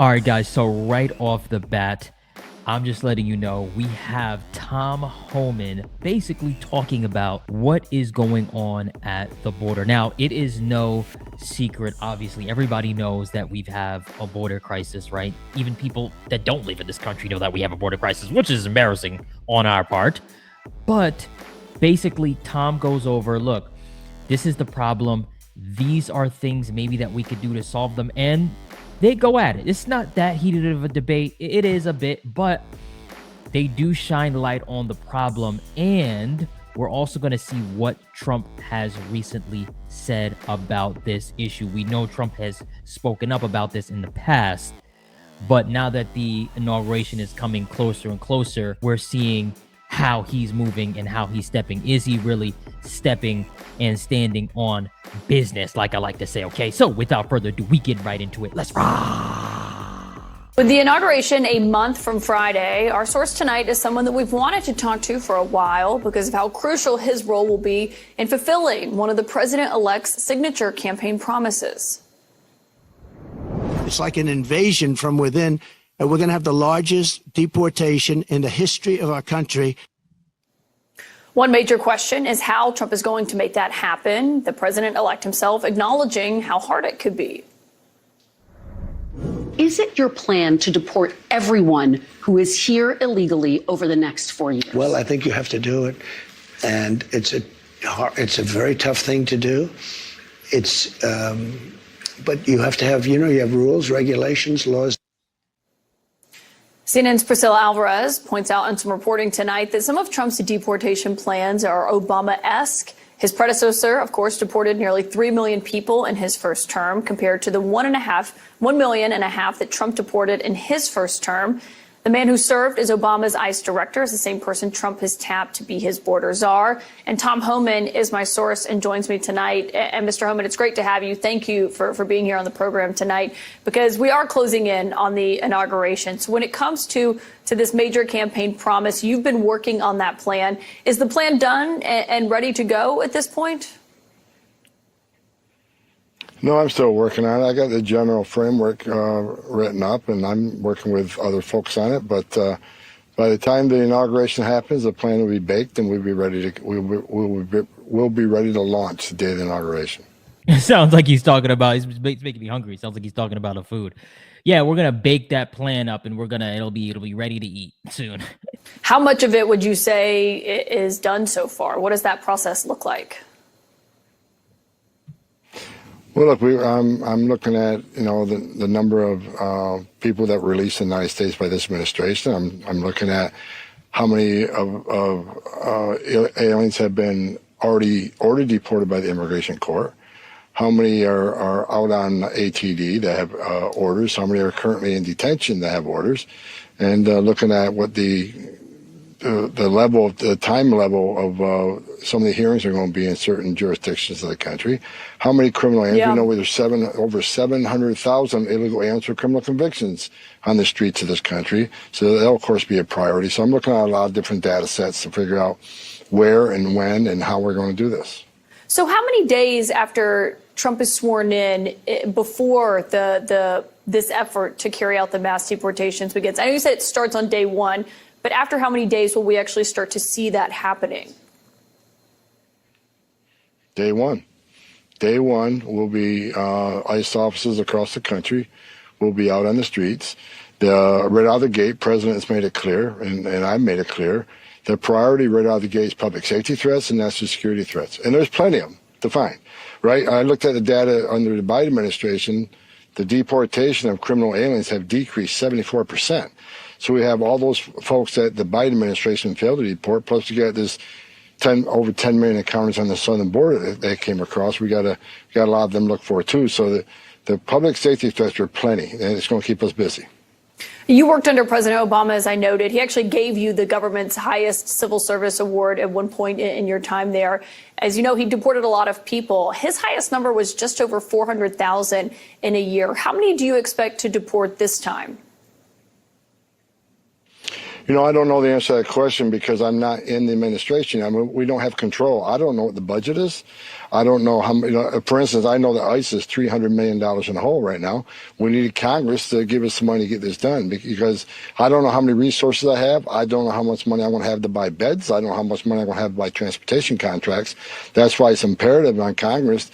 All right, guys. So right off the bat, I'm just letting you know we have Tom Homan basically talking about what is going on at the border. Now, it is no secret. Obviously, everybody knows that we have a border crisis, right? Even people that don't live in this country know that we have a border crisis, which is embarrassing on our part. But basically, Tom goes over, look, this is the problem. These are things maybe that we could do to solve them. And they go at it. It's not that heated of a debate. It is a bit, but they do shine light on the problem. And we're also going to see what Trump has recently said about this issue. We know Trump has spoken up about this in the past, but now that the inauguration is coming closer and closer, we're seeing how he's moving and how he's stepping. Is he really stepping and standing on business, like I like to say? Okay, so without further ado, we get right into it. Let's rock. With the inauguration a month from Friday, our source tonight is someone that we've wanted to talk to for a while because of how crucial his role will be in fulfilling one of the president-elect's signature campaign promises. It's like an invasion from within. And we're going to have the largest deportation in the history of our country. One major question is how Trump is going to make that happen. The president-elect himself acknowledging how hard it could be. Is it your plan to deport everyone who is here illegally over the next 4 years? Well, I think you have to do it. And it's a very tough thing to do. But you have to have, you have rules, regulations, laws. CNN's Priscilla Alvarez points out in some reporting tonight that some of Trump's deportation plans are Obama-esque. His predecessor, of course, deported nearly 3 million people in his first term compared to the 1.5 million that Trump deported in his first term. The man who served as Obama's ICE director is the same person Trump has tapped to be his border czar. And Tom Homan is my source and joins me tonight. And Mr. Homan, it's great to have you. Thank you for being here on the program tonight, because we are closing in on the inauguration. So when it comes to this major campaign promise, you've been working on that plan. Is the plan done and ready to go at this point? No, I'm still working on it. I got the general framework written up, and I'm working with other folks on it. But by the time the inauguration happens, the plan will be baked, and we'll be ready to we'll be ready to launch the day of the inauguration. It sounds like he's talking about. He's making me hungry. It sounds like he's talking about a food. Yeah, we're gonna bake that plan up, and it'll be ready to eat soon. How much of it would you say is done so far? What does that process look like? Well, look, I'm looking at the number of people that were released in the United States by this administration. I'm looking at how many of aliens have been already deported by the Immigration Court. How many are out on ATD that have orders? How many are currently in detention that have orders? And looking at what the time level of some of the hearings are going to be in certain jurisdictions of the country. How many criminal aliens? Yeah. We know there's over 700,000 illegal aliens with criminal convictions on the streets of this country. So that'll, of course, be a priority. So I'm looking at a lot of different data sets to figure out where and when and how we're going to do this. So how many days after Trump is sworn in before this effort to carry out the mass deportations begins? I know you said it starts on day one, but after how many days will we actually start to see that happening? Day one. Day one will be ICE officers across the country will be out on the streets. Right out of the gate, President has made it clear, and I've made it clear, the priority right out of the gate is public safety threats and national security threats. And there's plenty of them to find, right? I looked at the data under the Biden administration. The deportation of criminal aliens have decreased 74%. So we have all those folks that the Biden administration failed to deport, plus you got this over 10 million encounters on the southern border that they came across. We got a lot of them to look for too. So the public safety threats are plenty, and it's going to keep us busy. You worked under President Obama, as I noted. He actually gave you the government's highest civil service award at one point in your time there. As you know, he deported a lot of people. His highest number was just over 400,000 in a year. How many do you expect to deport this time? I don't know the answer to that question because I'm not in the administration. I mean, we don't have control. I don't know what the budget is. I don't know how. For instance, I know that ICE is $300 million in the hole right now. We need Congress to give us some money to get this done because I don't know how many resources I have. I don't know how much money I'm going to have to buy beds. I don't know how much money I'm going to have to buy transportation contracts. That's why it's imperative on Congress.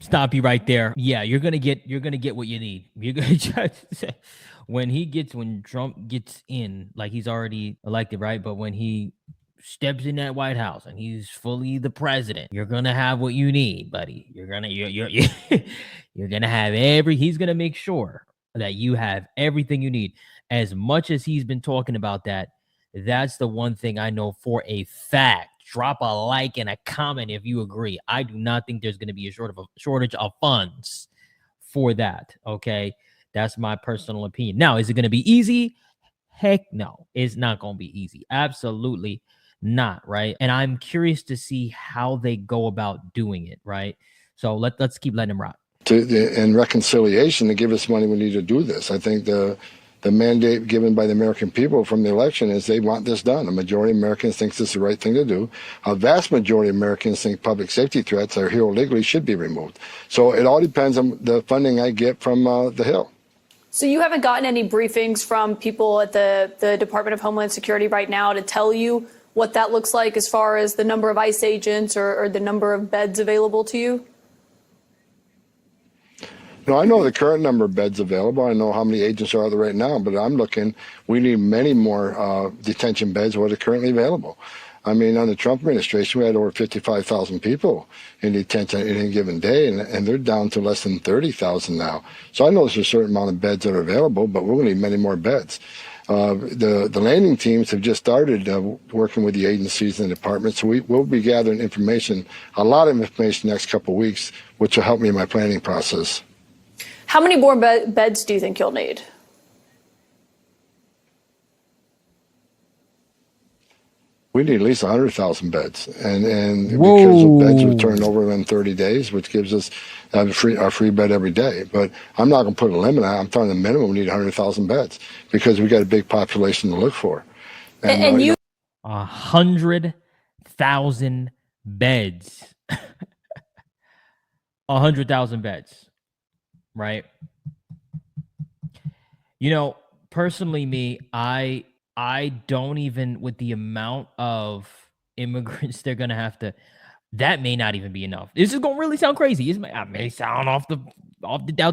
Stop you right there. Yeah, you're gonna get what you need. You're gonna just when Trump gets in, like he's already elected, right? But when he steps in that White House and he's fully the president, you're gonna have what you need, buddy. You're you're gonna have he's gonna make sure that you have everything you need. As much as he's been talking about that, that's the one thing I know for a fact. Drop a like and a comment if you agree. I do not think there's going to be a shortage of funds for that. Okay. That's my personal opinion. Now, is it going to be easy? Heck no, it's not going to be easy. Absolutely not. Right. And I'm curious to see how they go about doing it. Right. So let's keep letting them rock. And reconciliation to give us money we need to do this. I think the mandate given by the American people from the election is they want this done. A majority of Americans think this is the right thing to do. A vast majority of Americans think public safety threats that are here illegally should be removed. So it all depends on the funding I get from the Hill. So you haven't gotten any briefings from people at the Department of Homeland Security right now to tell you what that looks like as far as the number of ICE agents or the number of beds available to you? No, I know the current number of beds available. I know how many agents are there right now, but I'm looking, we need many more detention beds than what are currently available. I mean, on the Trump administration, we had over 55,000 people in detention in any given day, and they're down to less than 30,000 now. So I know there's a certain amount of beds that are available, but we're going to need many more beds. The landing teams have just started working with the agencies and the departments, so we'll be gathering information, a lot of information next couple of weeks, which will help me in my planning process. How many more beds do you think you'll need? We need at least 100,000 beds, and because of beds we turn over in 30 days, which gives us a free bed every day. But I'm not going to put a limit on it. I'm talking the minimum. We need 100,000 beds because we got a big population to look for. And you 100,000 beds, 100,000 beds. Right. Personally, me, I don't even, with the amount of immigrants they're going to have to, that may not even be enough. This is going to really sound crazy. I may sound off the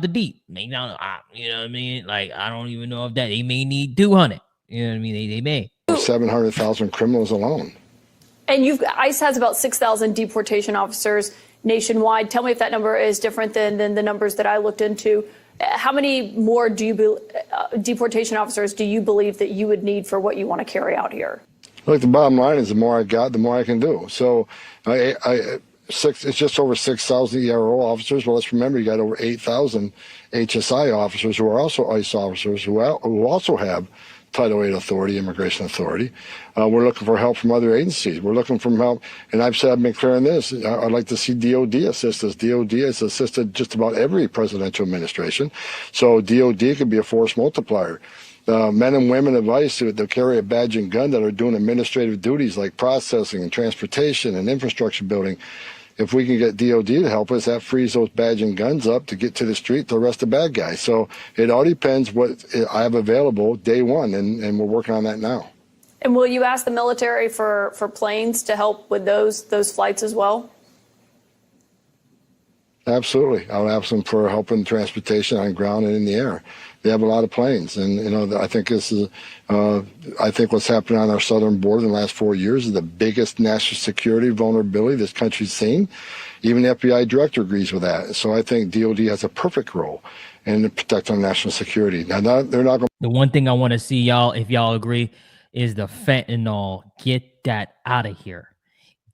deep. May not, you know what I mean? Like, I don't even know if they may need 200. You know what I mean? They may. 700,000 criminals alone. And ICE has about 6,000 deportation officers nationwide. Tell me if that number is different than the numbers that I looked into. How many more deportation officers do you believe that you would need for what you want to carry out here? Look, the bottom line is the more I got, the more I can do. So it's just over 6,000 ERO officers. Well, let's remember you got over 8,000 HSI officers who are also ICE officers who also have Title VIII authority, immigration authority. We're looking for help from other agencies. We're looking for help, and I've been clear on this. I'd like to see DOD assist us. DOD has assisted just about every presidential administration. So DOD could be a force multiplier. Men and women of ICE that carry a badge and gun that are doing administrative duties like processing and transportation and infrastructure building. If we can get DOD to help us, that frees those badge and guns up to get to the street to arrest the bad guys. So it all depends what I have available day one, and we're working on that now. And will you ask the military for planes to help with those flights as well? Absolutely. I'll ask them for help in transportation on ground and in the air. They have a lot of planes, and I think this is. I think what's happened on our southern border in the last 4 years is the biggest national security vulnerability this country's seen. Even the FBI director agrees with that. So I think DOD has a perfect role in protecting national security. Now, they're not going. The one thing I want to see, y'all, if y'all agree, is the fentanyl. Get that out of here.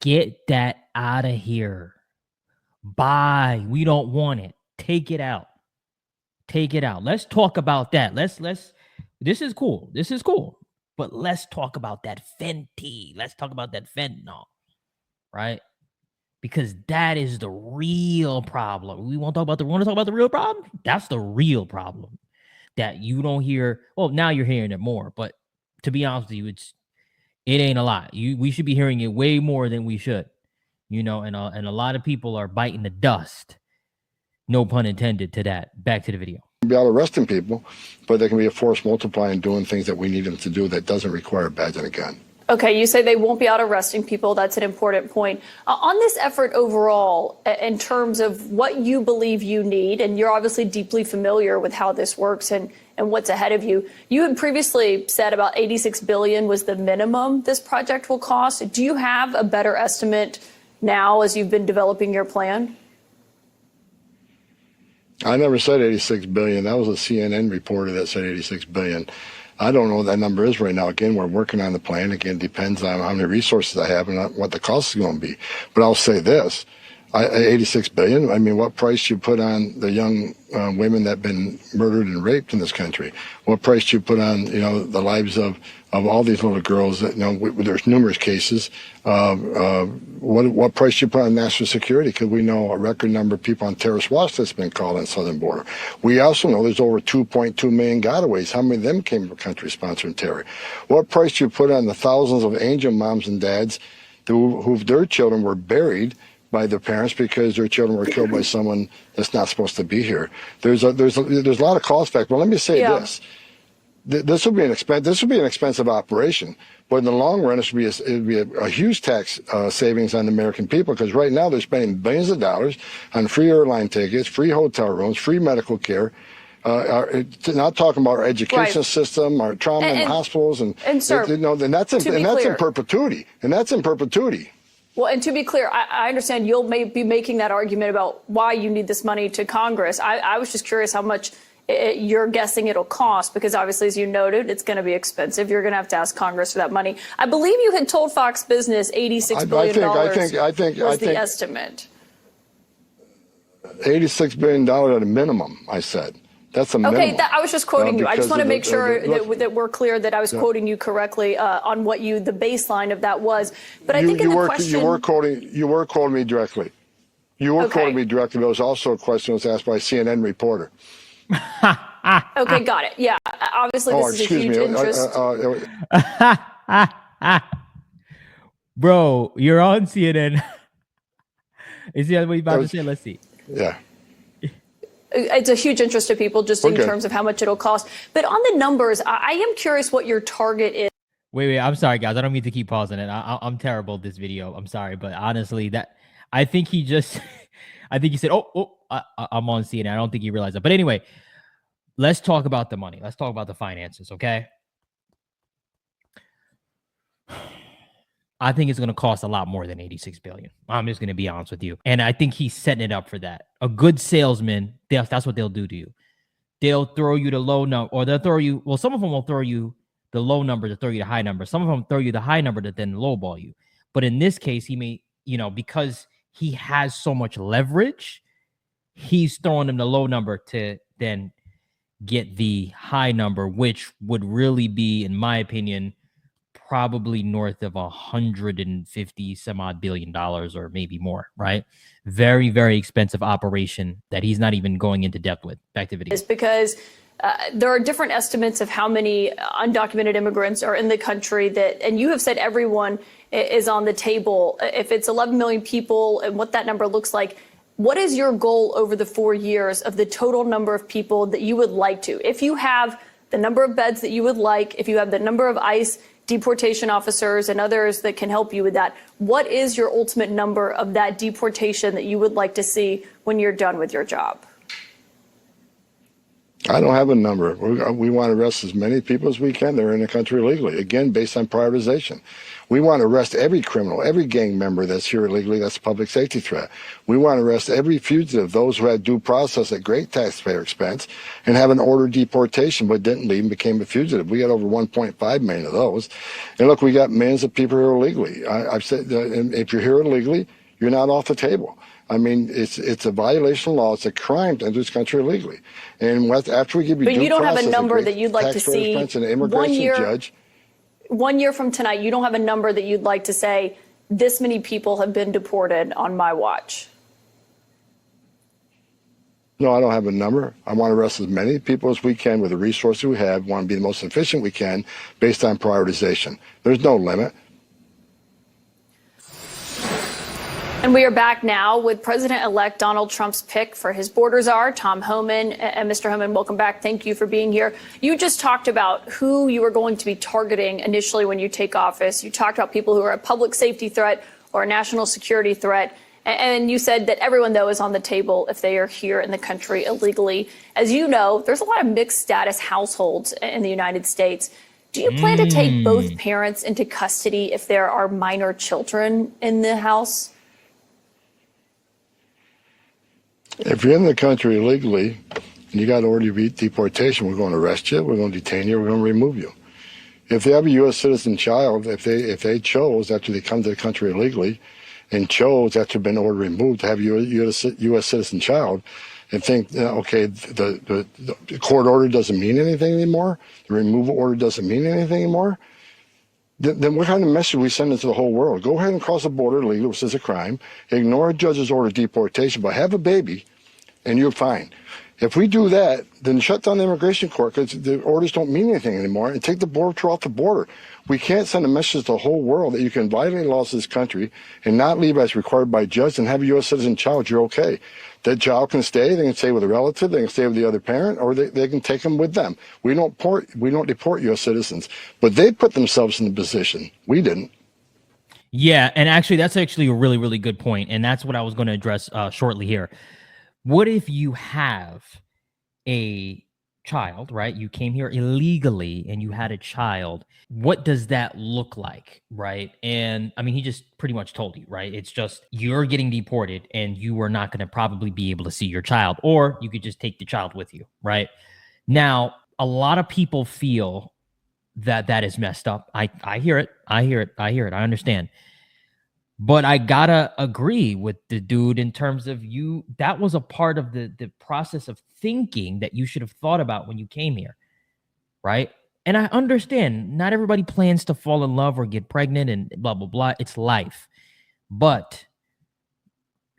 Get that out of here. Bye. We don't want it. Take it out. Take it out. Let's talk about that. This is cool. This is cool. But let's talk about that Fenty. Let's talk about that fentanyl. Right? Because that is the real problem. We want to talk about the real problem? That's the real problem that you don't hear. Well, now you're hearing it more, but to be honest with you, it ain't a lot. We should be hearing it way more than we should, and a lot of people are biting the dust. No pun intended to that. Back to the video. Be out arresting people, but they can be a force multiplier and doing things that we need them to do that doesn't require a badge and a gun. Okay, you say they won't be out arresting people. That's an important point. On this effort overall, in terms of what you believe you need, and you're obviously deeply familiar with how this works and what's ahead of you. You had previously said about $86 billion was the minimum this project will cost. Do you have a better estimate now as you've been developing your plan? I never said 86 billion. That was a CNN reporter that said 86 billion. I don't know what that number is right now. Again, we're working on the plan. Again, it depends on how many resources I have and what the cost is going to be. But I'll say this, 86 billion, I mean, what price you put on the young women that have been murdered and raped in this country? What price you put on, the lives of all these little girls that, there's numerous cases. What price you put on national security? Because we know a record number of people on terrorist watch that's been called on the southern border. We also know there's over 2.2 million gotaways. How many of them came from countries sponsoring terror? What price you put on the thousands of angel moms and dads who their children were buried by their parents because their children were killed by someone that's not supposed to be here? There's a lot of cost factor. Well, let me say this. This will be an expensive operation, but in the long run, it would be a huge tax savings on the American people, because right now they're spending billions of dollars on free airline tickets, free hotel rooms, free medical care. Not talking about our education system, our trauma and hospitals, and sir, that's in perpetuity. And that's in perpetuity. Well, and to be clear, I understand you'll be making that argument about why you need this money to Congress. I was just curious how much you're guessing it'll cost, because obviously, as you noted, it's going to be expensive. You're going to have to ask Congress for that money. I believe you had told Fox Business $86 billion was the estimate. $86 billion at a minimum, I said. That's a minimum. Okay, I was just quoting you. I just want to make sure that we're clear that I was quoting you correctly on what the baseline of that was. But I think in the question... You were quoting me directly. You were quoting me directly. There was also a question that was asked by a CNN reporter. Okay, got it. Yeah, obviously this is a huge interest. Bro, you're on CNN. Is that what you're about to say? Let's see. Yeah. It's a huge interest to people just in terms of how much it'll cost. But on the numbers, I am curious what your target is. Wait, I'm sorry, guys. I don't mean to keep pausing it. I'm terrible at this video. I'm sorry. But honestly, I think he just, I think he said, I'm on CNN. I don't think he realized that. But anyway, let's talk about the money. Let's talk about the finances, okay? I think it's going to cost a lot more than $86 billion. I'm just going to be honest with you. And I think he's setting it up for that. A good salesman, that's what they'll do to you. They'll throw you the low number, or they'll throw you, well, some of them will throw you the low number to throw you the high number. Some of them throw you the high number to then lowball you. But in this case, he may, because he has so much leverage, he's throwing them the low number to then get the high number, which would really be, in my opinion, probably north of 150 some odd billion dollars, or maybe more, right? Very, very expensive operation that he's not even going into depth with. Back to video. Is because there are different estimates of how many undocumented immigrants are in the country and you have said everyone is on the table. If it's 11 million people and what that number looks like, what is your goal over the 4 years of the total number of people that you would like to? If you have the number of beds that you would like, if you have the number of ICE deportation officers and others that can help you with that, what is your ultimate number of that deportation that you would like to see when you're done with your job? I don't have a number. We want to arrest as many people as we can that are in the country illegally, again, based on prioritization. We want to arrest every criminal, every gang member that's here illegally that's a public safety threat. We want to arrest every fugitive, those who had due process at great taxpayer expense and have an ordered deportation but didn't leave and became a fugitive. We got over 1.5 million of those. And look, we got millions of people here illegally. I've said if you're here illegally, you're not off the table. I mean, it's a violation of law. It's a crime to enter this country illegally. And after we give you but due you don't have a process, number that you'd like to see. An immigration judge. 1 year from tonight, you don't have a number that you'd like to say, this many people have been deported on my watch. No, I don't have a number. I want to arrest as many people as we can with the resources we have. Want to be the most efficient we can based on prioritization. There's no limit. And we are back now with President-elect Donald Trump's pick for his border czar, Tom Homan. And Mr. Homan, welcome back. Thank you for being here. You just talked about who you were going to be targeting initially when you take office. You talked about people who are a public safety threat or a national security threat. And you said that everyone, though, is on the table if they are here in the country illegally. As you know, there's a lot of mixed status households in the United States. Do you plan to take both parents into custody if there are minor children in the house? If you're in the country illegally and you got order of deportation, we're going to arrest you, we're going to detain you, we're going to remove you. If they have a U.S. citizen child, if they chose after they come to the country illegally and chose after been ordered removed to have a U.S. citizen child and think, okay, the court order doesn't mean anything anymore, the removal order doesn't mean anything anymore, then what kind of message we send into the whole world? Go ahead and cross the border illegally, which is a crime. Ignore a judge's order of deportation, but have a baby, and you're fine. If we do that, then shut down the immigration court because the orders don't mean anything anymore, and take the border patrol off the border. We can't send a message to the whole world that you can violate laws of this country and not leave as required by a judge and have a U.S. citizen child. You're okay. That child can stay. They can stay with a relative. They can stay with the other parent, or they can take them with them. We don't deport U.S. citizens, but they put themselves in the position. We didn't. Yeah, and actually, that's actually a really, really good point, and that's what I was going to address shortly here. What if you have a child, right? You came here illegally and you had a child. What does that look like, right? And I mean, he just pretty much told you, right? It's just you're getting deported and you are not going to probably be able to see your child, or you could just take the child with you, right? Now, a lot of people feel that that is messed up. I hear it. I understand. But I gotta agree with the dude in terms of that was a part of the process of thinking that you should have thought about when you came here, right? And I understand not everybody plans to fall in love or get pregnant and blah, blah, blah. It's life. But,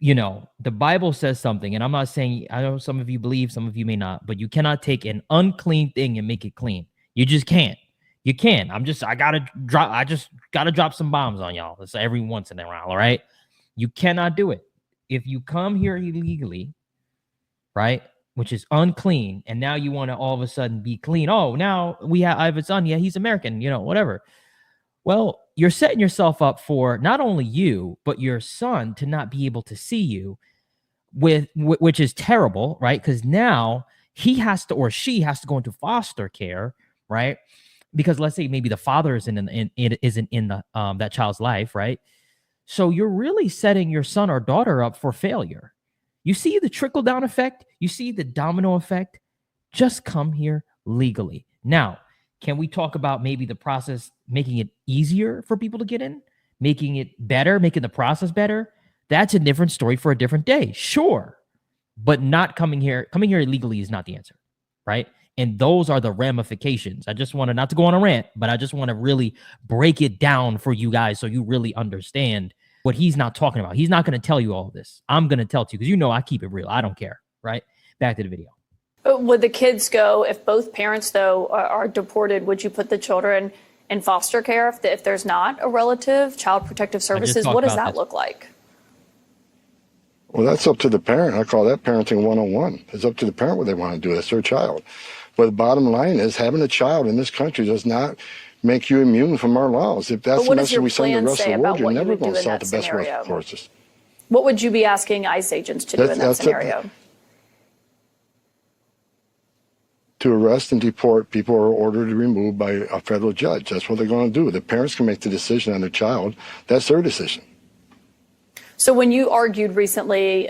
the Bible says something, and I'm not saying, I know some of you believe, some of you may not, but you cannot take an unclean thing and make it clean. You just can't. You can. I just gotta drop some bombs on y'all. That's every once in a while, all right? You cannot do it. If you come here illegally, right, which is unclean, and now you want to all of a sudden be clean. Oh, now I have a son. Yeah, he's American, whatever. Well, you're setting yourself up for not only you, but your son to not be able to see you, which is terrible, right? Because now he has to, or she has to go into foster care, right? Because let's say maybe the father isn't in that child's life, right? So you're really setting your son or daughter up for failure. You see the trickle down effect? You see the domino effect? Just come here legally. Now, can we talk about maybe the process, making it easier for people to get in, making it better, making the process better? That's a different story for a different day. Sure. But not coming here illegally is not the answer, right? And those are the ramifications. I just want to, not to go on a rant, but I just want to really break it down for you guys so you really understand what he's not talking about. He's not going to tell you all of this. I'm going to tell it to you because I keep it real. I don't care, right? Back to the video. Would the kids go, if both parents, though, are deported, would you put the children in foster care if there's not a relative? Child Protective Services, what does that look like? Well, that's up to the parent. I call that parenting 101. It's up to the parent what they want to do. That's their child. But the bottom line is having a child in this country does not make you immune from our laws. If that's the message we send the rest of the world, you're never going to solve the best route courses. What would you be asking ICE agents to do in that scenario? To arrest and deport people who are ordered to remove by a federal judge. That's what they're going to do. The parents can make the decision on their child. That's their decision. So when you argued recently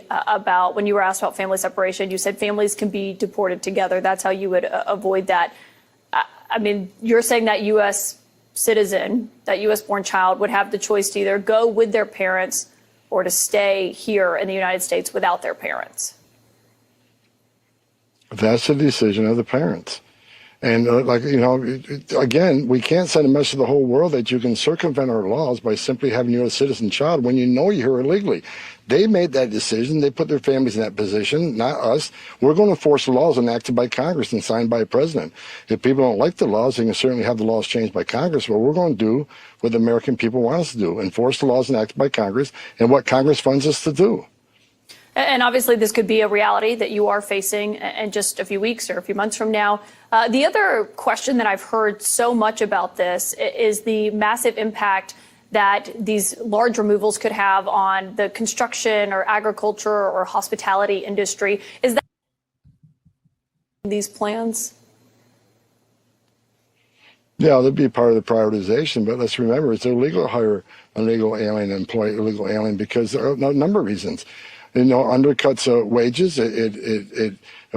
when you were asked about family separation, you said families can be deported together. That's how you would avoid that. I mean, you're saying that U.S. citizen, that U.S. born child would have the choice to either go with their parents or to stay here in the United States without their parents. That's the decision of the parents. And again, we can't send a message to the whole world that you can circumvent our laws by simply having your citizen child when you know you're here illegally. They made that decision. They put their families in that position, not us. We're going to enforce the laws enacted by Congress and signed by a president. If people don't like the laws, they can certainly have the laws changed by Congress. But we're going to do what the American people want us to do, enforce the laws enacted by Congress and what Congress funds us to do. And obviously, this could be a reality that you are facing in just a few weeks or a few months from now. The other question that I've heard so much about this is the massive impact that these large removals could have on the construction or agriculture or hospitality industry. Is that these plans? Yeah, that'd be part of the prioritization, but let's remember it's illegal to hire an illegal alien and employ illegal alien because there are a number of reasons. Undercuts wages.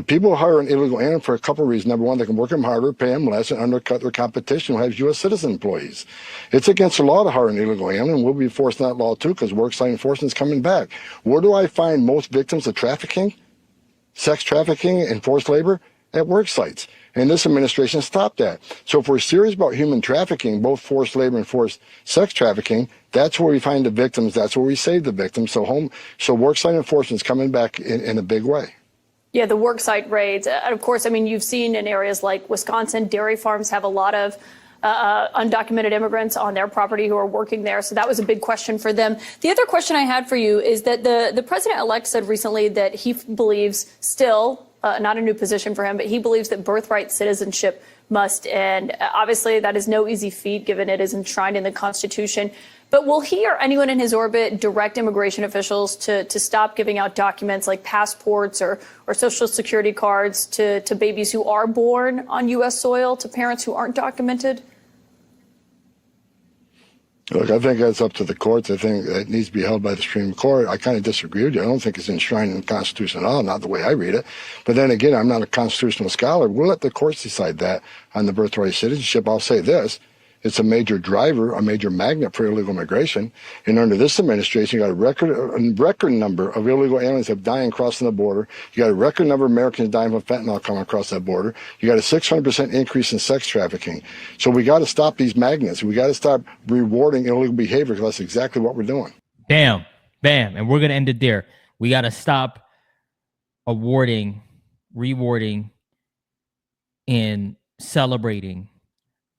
People hire an illegal alien for a couple of reasons. Number one, they can work them harder, pay them less, and undercut their competition who has U.S. citizen employees. It's against the law to hire an illegal alien, and we'll be enforcing that law too because worksite enforcement is coming back. Where do I find most victims of trafficking, sex trafficking, and forced labor? At work sites. And this administration stopped that. So if we're serious about human trafficking, both forced labor and forced sex trafficking, that's where we find the victims. That's where we save the victims. So worksite enforcement is coming back in a big way. Yeah, the worksite raids. And of course, I mean, you've seen in areas like Wisconsin, dairy farms have a lot of undocumented immigrants on their property who are working there. So that was a big question for them. The other question I had for you is that the president-elect said recently that he believes still, not a new position for him, but he believes that birthright citizenship must end. Obviously, that is no easy feat given it is enshrined in the Constitution. But will he or anyone in his orbit direct immigration officials to stop giving out documents like passports or Social Security cards to babies who are born on U.S. soil, to parents who aren't documented? Look, I think that's up to the courts. I think it needs to be held by the Supreme Court. I kind of disagree with you. I don't think it's enshrined in the Constitution at all, not the way I read it. But then again, I'm not a constitutional scholar. We'll let the courts decide that on the birthright citizenship. I'll say this. It's a major driver, a major magnet for illegal migration. And under this administration, you got a record number of illegal aliens have dying crossing the border. You got a record number of Americans dying from fentanyl coming across that border. You got a 600% increase in sex trafficking. So we got to stop these magnets. We got to stop rewarding illegal behavior because that's exactly what we're doing. Bam, bam. And we're going to end it there. We got to stop rewarding, and celebrating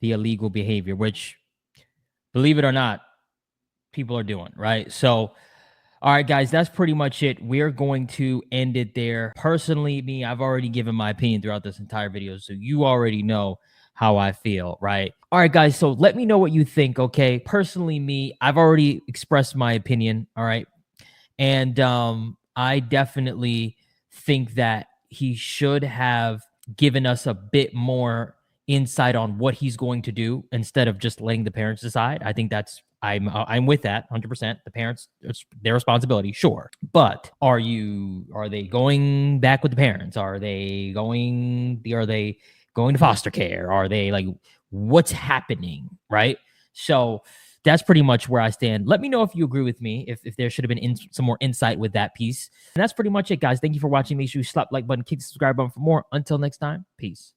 the illegal behavior, which, believe it or not, people are doing, right? So, all right, guys, that's pretty much it. We're going to end it there. Personally, I've already given my opinion throughout this entire video, so you already know how I feel, right? All right, guys, so let me know what you think, okay? Personally, I've already expressed my opinion, all right? And I definitely think that he should have given us a bit more insight on what he's going to do instead of just letting the parents decide. I think I'm with that 100%. The parents, it's their responsibility, sure. But are they going back with the parents? Are they going to foster care? Are they what's happening? Right. So that's pretty much where I stand. Let me know if you agree with me, if there should have been some more insight with that piece. And that's pretty much it, guys. Thank you for watching. Make sure you slap the like button, kick the subscribe button for more. Until next time, peace.